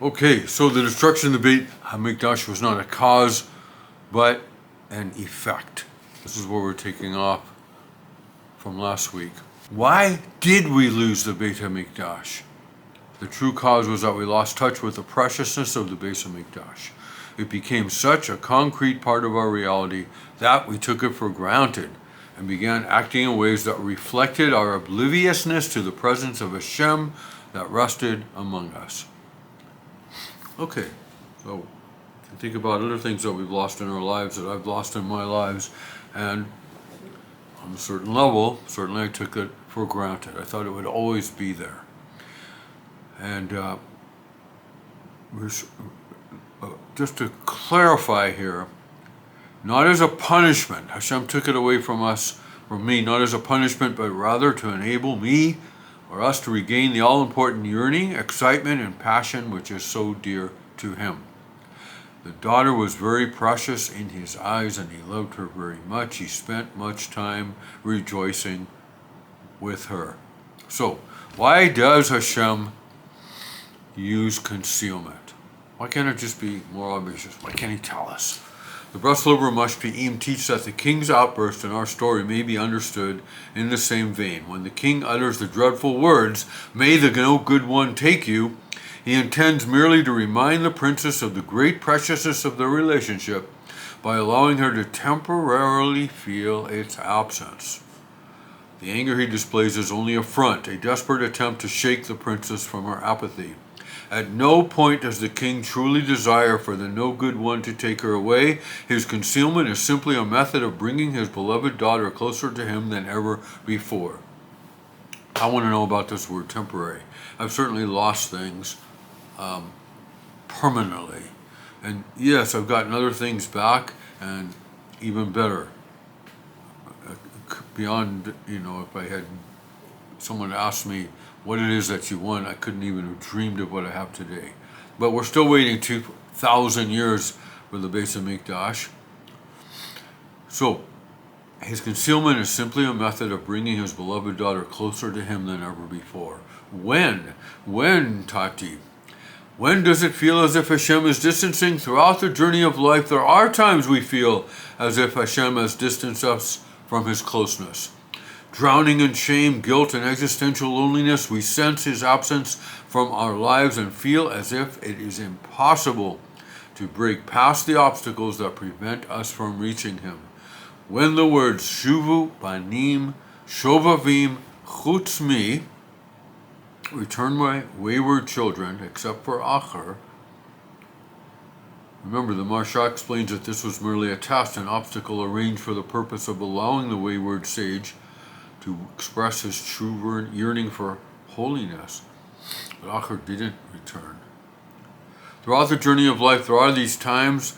Okay, so the destruction of the Beit HaMikdash was not a cause, but an effect. This is where we're taking off from last week. Why did we lose the Beit HaMikdash? The true cause was that we lost touch with the preciousness of the Beit HaMikdash. It became such a concrete part of our reality that we took it for granted and began acting in ways that reflected our obliviousness to the presence of Hashem that rested among us. Okay, so you can think about other things that we've lost in our lives, that I've lost in my lives, and on a certain level, certainly I took it for granted. I thought it would always be there. And just to clarify here, not as a punishment. Hashem took it away from us, from me, not as a punishment, but rather to enable me or us to regain the all-important yearning, excitement, and passion which is so dear to Him. The daughter was very precious in His eyes, and He loved her very much. He spent much time rejoicing with her. So, why does Hashem use concealment? Why can't it just be more obvious? Why can't He tell us? The Breslover Mashpi'im teach that the king's outburst in our story may be understood in the same vein. When the king utters the dreadful words, "May the no good one take you," he intends merely to remind the princess of the great preciousness of their relationship by allowing her to temporarily feel its absence. The anger he displays is only a front, a desperate attempt to shake the princess from her apathy. At no point does the king truly desire for the no good one to take her away. His concealment is simply a method of bringing his beloved daughter closer to him than ever before. I want to know about this word temporary. I've certainly lost things permanently. And yes, I've gotten other things back, and even better. Beyond, if I had someone asked me what it is that you want, I couldn't even have dreamed of what I have today. But we're still waiting 2,000 years for the Beit HaMikdash. So, his concealment is simply a method of bringing his beloved daughter closer to him than ever before. When, Tati? When does it feel as if Hashem is distancing? Throughout the journey of life, there are times we feel as if Hashem has distanced us from His closeness. Drowning in shame, guilt, and existential loneliness, we sense His absence from our lives and feel as if it is impossible to break past the obstacles that prevent us from reaching Him. When the words Shuvu, Banim, Shovavim, Chutz Mi, return my wayward children, except for Acher. Remember, the Maharsha explains that this was merely a test, an obstacle arranged for the purpose of allowing the wayward sage to express his true yearning for holiness. But Acher didn't return. Throughout the journey of life, there are these times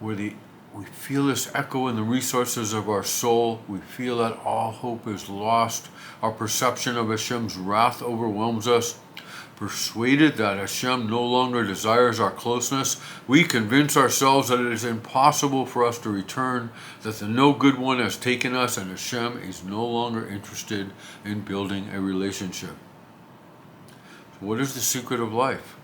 where we feel this echo in the resources of our soul. We feel that all hope is lost. Our perception of Hashem's wrath overwhelms us. Persuaded that Hashem no longer desires our closeness, we convince ourselves that it is impossible for us to return, that the no good one has taken us, and Hashem is no longer interested in building a relationship. So what is the secret of life?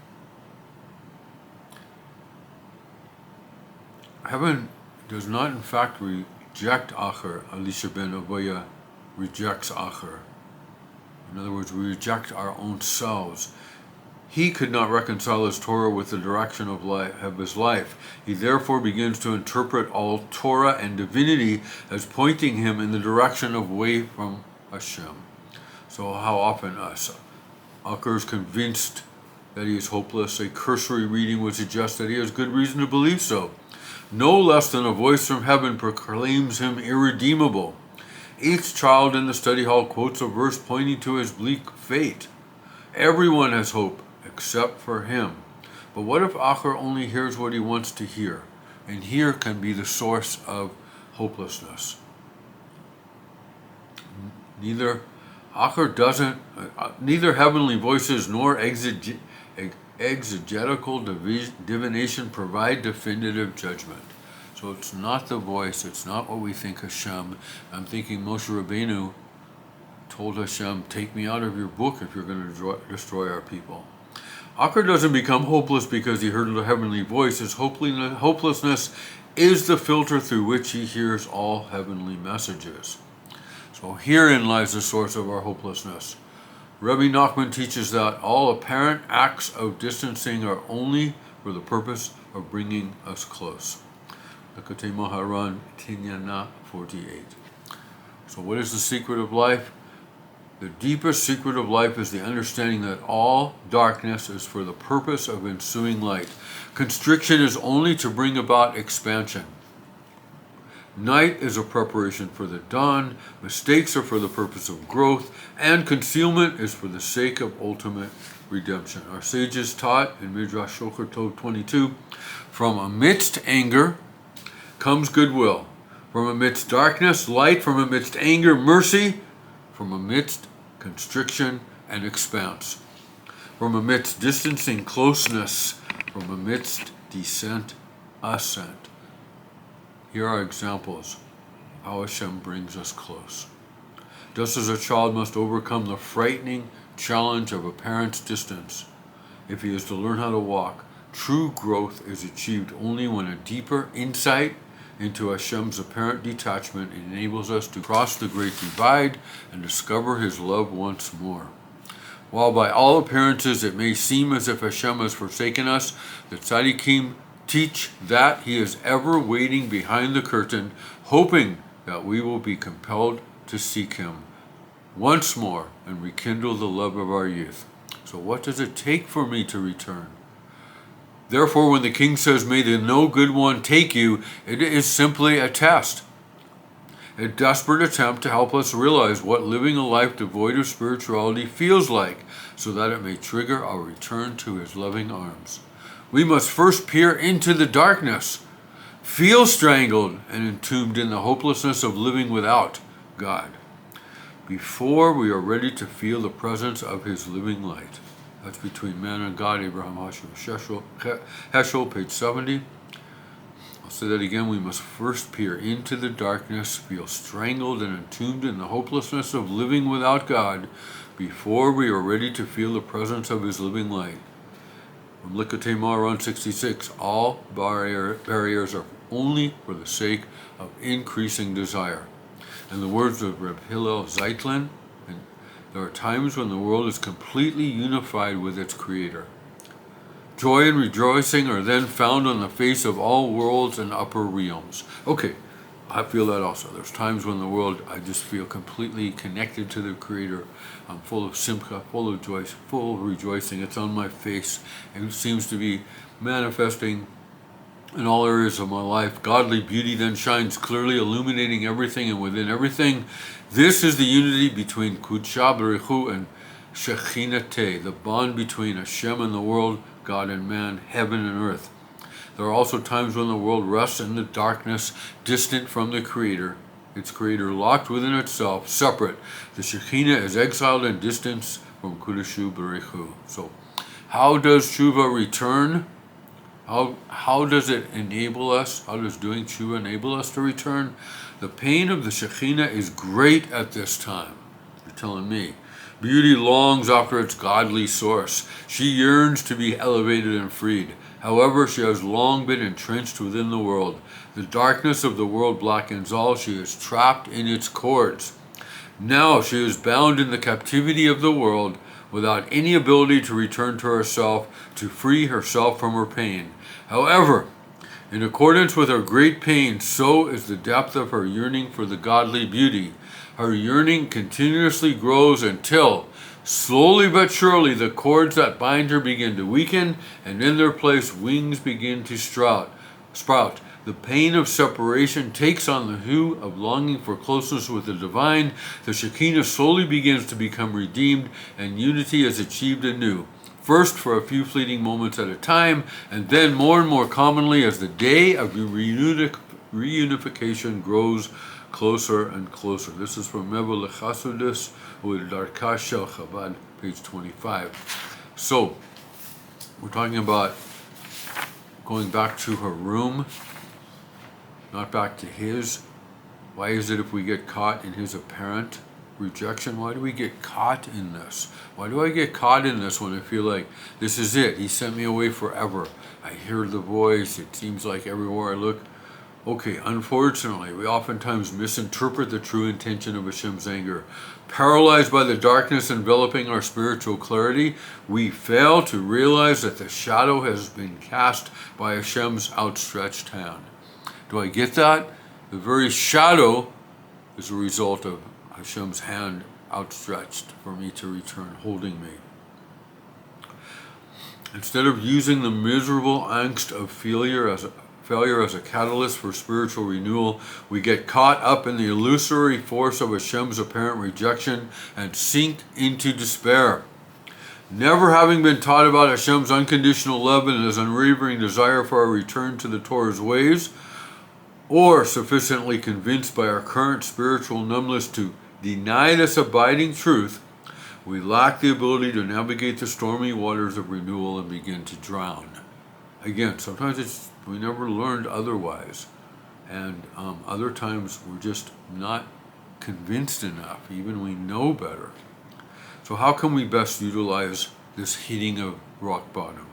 Heaven does not in fact reject Acher. Elisha ben Avaya rejects Acher. In other words, we reject our own selves. He could not reconcile his Torah with the direction of his life. He therefore begins to interpret all Torah and divinity as pointing him in the direction away from Hashem. So how often us? Acher is convinced that he is hopeless. A cursory reading would suggest that he has good reason to believe so. No less than a voice from heaven proclaims him irredeemable. Each child in the study hall quotes a verse pointing to his bleak fate. Everyone has hope except for him. But what if Acher only hears what he wants to hear? And here can be the source of hopelessness. Neither heavenly voices nor exegetical divination provide definitive judgment. So it's not the voice, it's not what we think Hashem. I'm thinking Moshe Rabbeinu told Hashem, take me out of your book if you're going to destroy our people. Acher doesn't become hopeless because he heard a heavenly voice. His hopelessness is the filter through which he hears all heavenly messages. So herein lies the source of our hopelessness. Rabbi Nachman teaches that all apparent acts of distancing are only for the purpose of bringing us close. Lakotei Moharan Tinyana 48. So what is the secret of life? The deepest secret of life is the understanding that all darkness is for the purpose of ensuing light. Constriction is only to bring about expansion. Night is a preparation for the dawn, mistakes are for the purpose of growth, and concealment is for the sake of ultimate redemption. Our sages taught in Midrash Shocher Tov 22, from amidst anger comes goodwill. From amidst darkness, light. From amidst anger, mercy. From amidst constriction and expanse. From amidst distancing, closeness. From amidst descent, ascent. Here are examples of how Hashem brings us close. Just as a child must overcome the frightening challenge of a parent's distance, if he is to learn how to walk, true growth is achieved only when a deeper insight into Hashem's apparent detachment enables us to cross the great divide and discover His love once more. While by all appearances it may seem as if Hashem has forsaken us, the tzaddikim teach that He is ever waiting behind the curtain, hoping that we will be compelled to seek Him once more and rekindle the love of our youth. So what does it take for me to return? Therefore, when the king says, "May the no good one take you," it is simply a test, a desperate attempt to help us realize what living a life devoid of spirituality feels like, so that it may trigger our return to His loving arms. We must first peer into the darkness, feel strangled and entombed in the hopelessness of living without God, before we are ready to feel the presence of His living light. That's Between Man and God, Abraham Heschel, page 70. I'll say that again. We must first peer into the darkness, feel strangled and entombed in the hopelessness of living without God, before we are ready to feel the presence of His living light. From Likutei Moharan 66, all barriers are only for the sake of increasing desire. In the words of Reb Hillel Zeitlin, there are times when the world is completely unified with its Creator. Joy and rejoicing are then found on the face of all worlds and upper realms. Okay, I feel that also. There's times when the world, I just feel completely connected to the Creator. I'm full of simcha, full of joy, full of rejoicing. It's on my face, and it seems to be manifesting in all areas of my life. Godly beauty then shines clearly, illuminating everything and within everything. This is the unity between Kudsha Baruch and Shekhinah, the bond between Hashem and the world, God and man, heaven and earth. There are also times when the world rests in the darkness, distant from the Creator, its Creator locked within itself, separate. The Shekhinah is exiled and distanced from Kudushu Baruch. So, how does Tshuva return? How does it enable us? How does doing Tshuva enable us to return? The pain of the Shekhinah is great at this time. You're telling me. Beauty longs after its godly source. She yearns to be elevated and freed. However, she has long been entrenched within the world. The darkness of the world blackens all. She is trapped in its cords. Now she is bound in the captivity of the world, without any ability to return to herself, to free herself from her pain. However, in accordance with her great pain, so is the depth of her yearning for the godly beauty. Her yearning continuously grows until, slowly but surely, the cords that bind her begin to weaken, and in their place wings begin to sprout. The pain of separation takes on the hue of longing for closeness with the divine. The Shekinah slowly begins to become redeemed, and unity is achieved anew. First for a few fleeting moments at a time, and then more and more commonly as the day of reunification grows closer and closer. This is from Mevel Lechasudis with Darka Shel Chabad, page 25. So, we're talking about going back to her room, not back to his. Why is it if we get caught in his apparent rejection? Why do we get caught in this? Why do I get caught in this when I feel like this is it? He sent me away forever. I hear the voice. It seems like everywhere I look. Okay, unfortunately, we oftentimes misinterpret the true intention of Hashem's anger. Paralyzed by the darkness enveloping our spiritual clarity, we fail to realize that the shadow has been cast by Hashem's outstretched hand. Do I get that? The very shadow is a result of Hashem's hand outstretched for me to return, holding me. Instead of using the miserable angst of failure as a catalyst for spiritual renewal, we get caught up in the illusory force of Hashem's apparent rejection and sink into despair. Never having been taught about Hashem's unconditional love and His unwavering desire for our return to the Torah's ways, or sufficiently convinced by our current spiritual numbness to deny this abiding truth, we lack the ability to navigate the stormy waters of renewal and begin to drown. Again, sometimes we never learned otherwise, and other times we're just not convinced enough, even we know better. So how can we best utilize this hitting of rock bottom?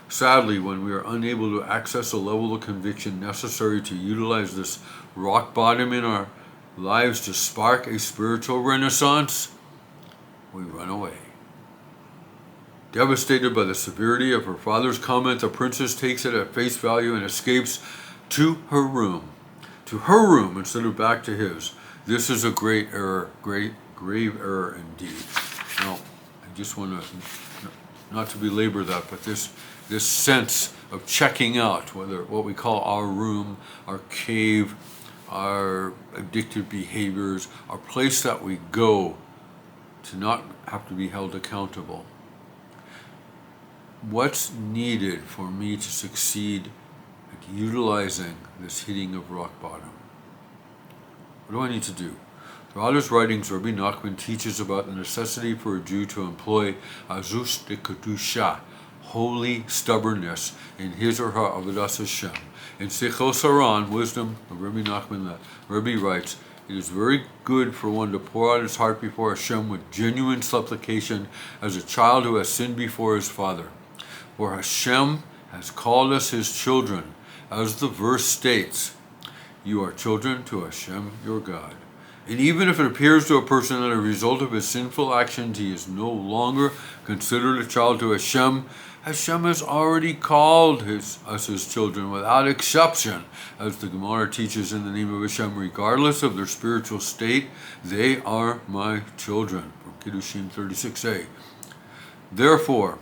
Sadly, when we are unable to access a level of conviction necessary to utilize this rock bottom in our lives to spark a spiritual renaissance, we run away. Devastated by the severity of her father's comment, the princess takes it at face value and escapes to her room. To her room instead of back to his. This is a great error, grave error indeed. Now, I just want to, not to belabor that, but this sense of checking out, whether what we call our room, our cave, our addictive behaviors, our place that we go to not have to be held accountable. What's needed for me to succeed at utilizing this hitting of rock bottom? What do I need to do? Throughout his writings, Rabbi Nachman teaches about the necessity for a Jew to employ azus de kedusha, holy stubbornness, in his or her avodas Hashem. In Sechos Haran, Wisdom of Rabbi Nachman, that Rabbi writes, it is very good for one to pour out his heart before Hashem with genuine supplication as a child who has sinned before his father. For Hashem has called us his children, as the verse states, you are children to Hashem your God. And even if it appears to a person that as a result of his sinful actions he is no longer considered a child to Hashem, Hashem has already called us his children without exception. As the Gemara teaches in the name of Hashem, regardless of their spiritual state, they are my children. From Kiddushin 36a. Therefore,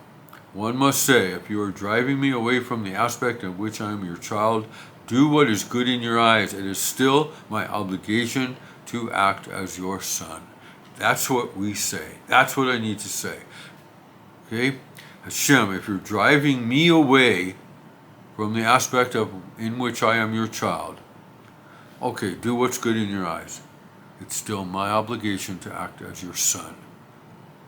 one must say, if you are driving me away from the aspect of which I am your child, do what is good in your eyes. It is still my obligation to act as your son. That's what we say. That's what I need to say. Okay? Hashem, if you're driving me away from the aspect of in which I am your child, okay, do what's good in your eyes. It's still my obligation to act as your son.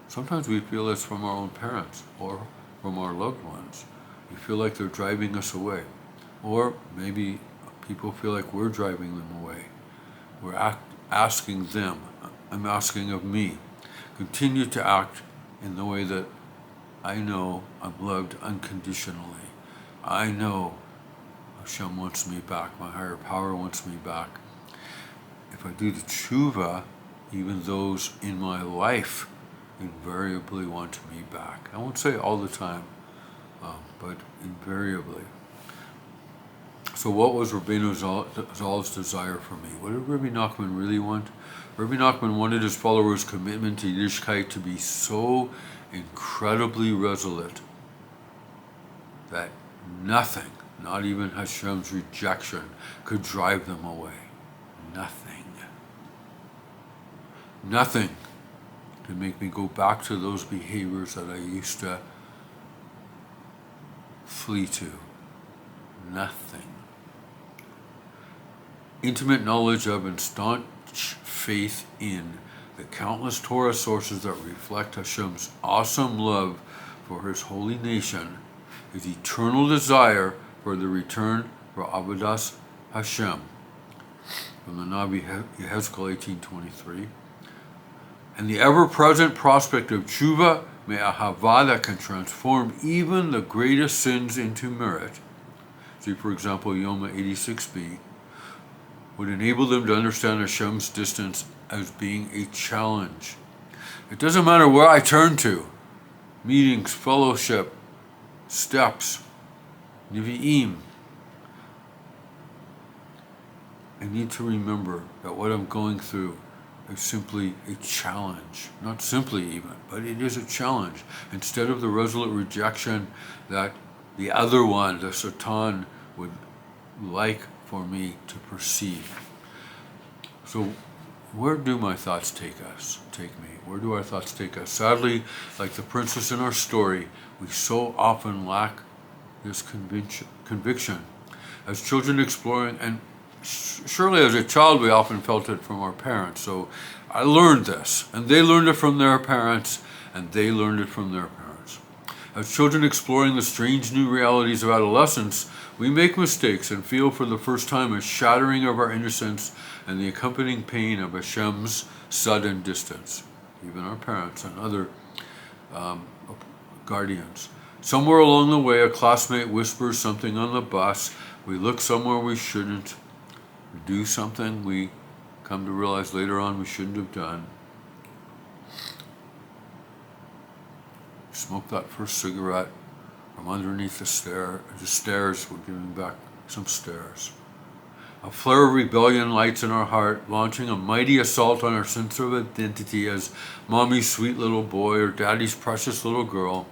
Sometimes we feel this from our own parents or from our loved ones. We feel like they're driving us away. Or maybe people feel like we're driving them away. We're asking them, I'm asking of me, continue to act in the way that I know I'm loved unconditionally. I know Hashem wants me back. My higher power wants me back. If I do the tshuva, even those in my life invariably want me back. I won't say all the time, but invariably. So what was Rabbeinu Zal's desire for me? What did Rabbi Nachman really want? Rabbi Nachman wanted his followers' commitment to Yiddishkeit to be so incredibly resolute that nothing, not even Hashem's rejection, could drive them away. Nothing. Nothing to make me go back to those behaviors that I used to flee to. Nothing. Intimate knowledge of and staunch faith in the countless Torah sources that reflect Hashem's awesome love for his holy nation, his eternal desire for the return for Avodas Hashem. From the Navi Yehezkel 18:23. and the ever-present prospect of tshuva, me'ahava, that can transform even the greatest sins into merit. See, for example, Yoma 86b, would enable them to understand Hashem's distance as being a challenge. It doesn't matter where I turn to, meetings, fellowship, steps, Nevi'im. I need to remember that what I'm going through is simply a challenge. Not simply even, but it is a challenge. Instead of the resolute rejection that the other one, the Satan, would like for me to perceive. So where do my thoughts take me? Where do our thoughts take us? Sadly, like the princess in our story, we so often lack this conviction. As children exploring, and surely as a child we often felt it from our parents. So I learned this, and they learned it from their parents, and they learned it from their parents. As children exploring the strange new realities of adolescence, we make mistakes and feel for the first time a shattering of our innocence and the accompanying pain of Hashem's sudden distance. Even our parents and other guardians. Somewhere along the way, a classmate whispers something on the bus. We look somewhere we shouldn't. We do something we come to realize later on we shouldn't have done. Smoke that first cigarette from underneath the stairs. We're giving back some stairs. A flare of rebellion lights in our heart, launching a mighty assault on our sense of identity as mommy's sweet little boy or daddy's precious little girl.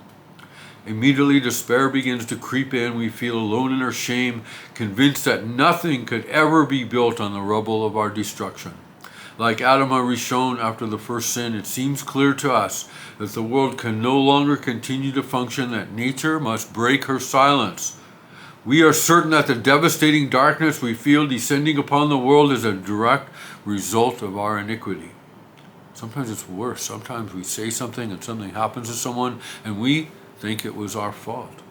Immediately despair begins to creep in. We feel alone in our shame, convinced that nothing could ever be built on the rubble of our destruction. Like Adam HaRishon after the first sin, it seems clear to us that the world can no longer continue to function, that nature must break her silence. We are certain that the devastating darkness we feel descending upon the world is a direct result of our iniquity. Sometimes it's worse. Sometimes we say something and something happens to someone and we think it was our fault.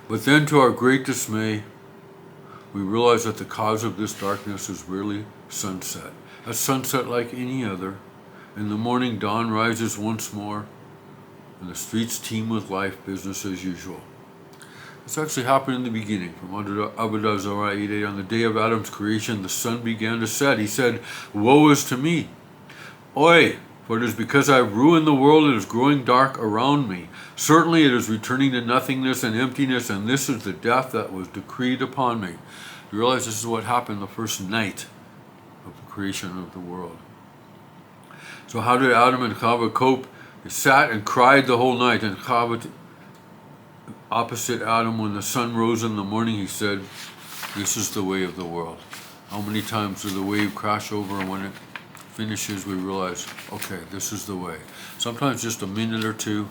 But then to our great dismay, we realize that the cause of this darkness is really sunset. A sunset like any other. In the morning, dawn rises once more, and the streets teem with life, business as usual. This actually happened in the beginning. From Avodah Zarah 8:8, on the day of Adam's creation, the sun began to set. He said, "Woe is to me! Oi! For it is because I have ruined the world, it is growing dark around me. Certainly it is returning to nothingness and emptiness, and this is the death that was decreed upon me." You realize this is what happened the first night of the creation of the world. So how did Adam and Chava cope? They sat and cried the whole night, and Chava, opposite Adam, when the sun rose in the morning, he said, "This is the way of the world." How many times does the wave crash over, and when it finishes we realize, okay, this is the way. Sometimes just a minute or two,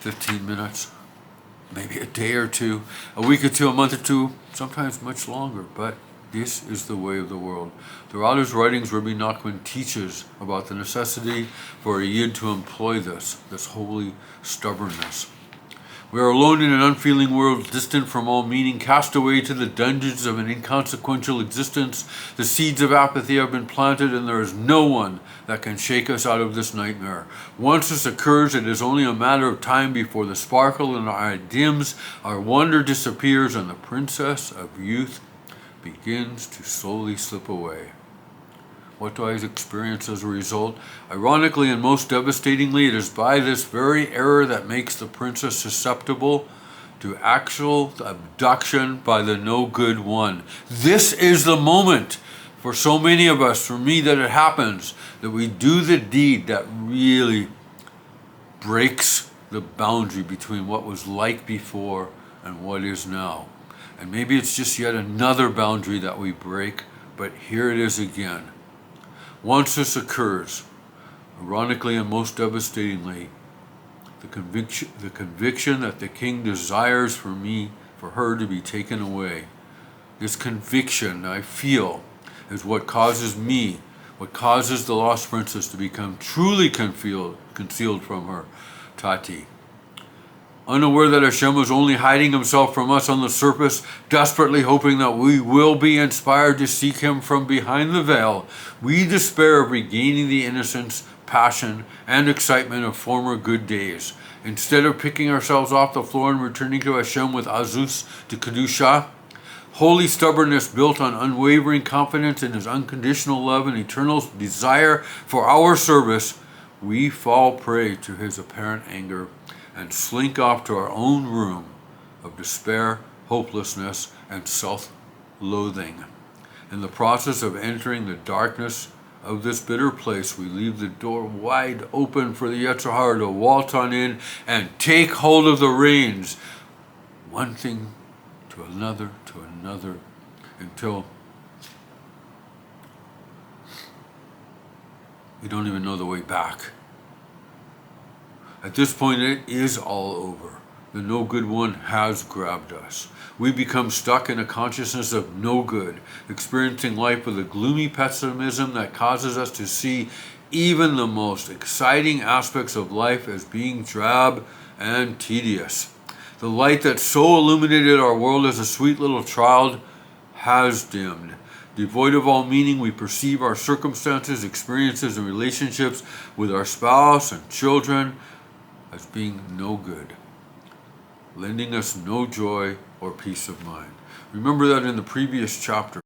15 minutes, maybe a day or two, a week or two, a month or two, sometimes much longer, but this is the way of the world. Throughout his writings, Rabbi Nachman teaches about the necessity for a yid to employ this holy stubbornness. We are alone in an unfeeling world, distant from all meaning, cast away to the dungeons of an inconsequential existence. The seeds of apathy have been planted, and there is no one that can shake us out of this nightmare. Once this occurs, it is only a matter of time before the sparkle in our eye dims, our wonder disappears, and the princess of youth begins to slowly slip away. What do I experience as a result? Ironically and most devastatingly, it is by this very error that makes the princess susceptible to actual abduction by the no-good one. This is the moment for so many of us, for me, that it happens, that we do the deed that really breaks the boundary between what was like before and what is now. And maybe it's just yet another boundary that we break, but here it is again. Once this occurs, ironically and most devastatingly, the conviction that the king desires for her to be taken away, this conviction I feel is what causes the lost princess to become truly concealed from her Tati. unaware that Hashem was only hiding himself from us on the surface, desperately hoping that we will be inspired to seek him from behind the veil, we despair of regaining the innocence, passion, and excitement of former good days. Instead of picking ourselves off the floor and returning to Hashem with azus to Kedusha, holy stubbornness built on unwavering confidence in his unconditional love and eternal desire for our service, we fall prey to his apparent anger and slink off to our own room of despair, hopelessness, and self-loathing. In the process of entering the darkness of this bitter place, we leave the door wide open for the Yetzer Hara to waltz on in and take hold of the reins, one thing to another, until we don't even know the way back. At this point, it is all over. The no good one has grabbed us. We become stuck in a consciousness of no good, experiencing life with a gloomy pessimism that causes us to see even the most exciting aspects of life as being drab and tedious. The light that so illuminated our world as a sweet little child has dimmed. Devoid of all meaning, we perceive our circumstances, experiences, and relationships with our spouse and children as being no good, lending us no joy or peace of mind. Remember that in the previous chapter.